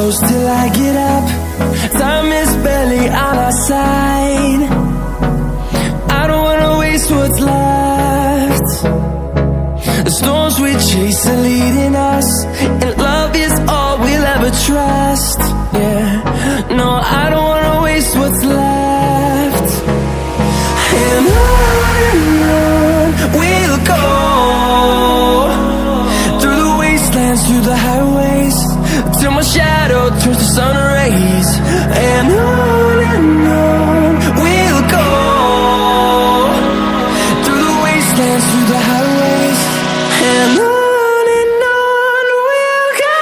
close till I get up. Time is barely on our side. I don't wanna waste what's left. The storms we chase are leading us, and love is all we'll ever trust. Yeah, no, I don't wanna waste what's left. And on we'll go, through the wastelands, through the highways, till my shadow turns to sun rays. And on we'll go, through the wastelands, through the highways, and on we'll go.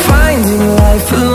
Finding life alone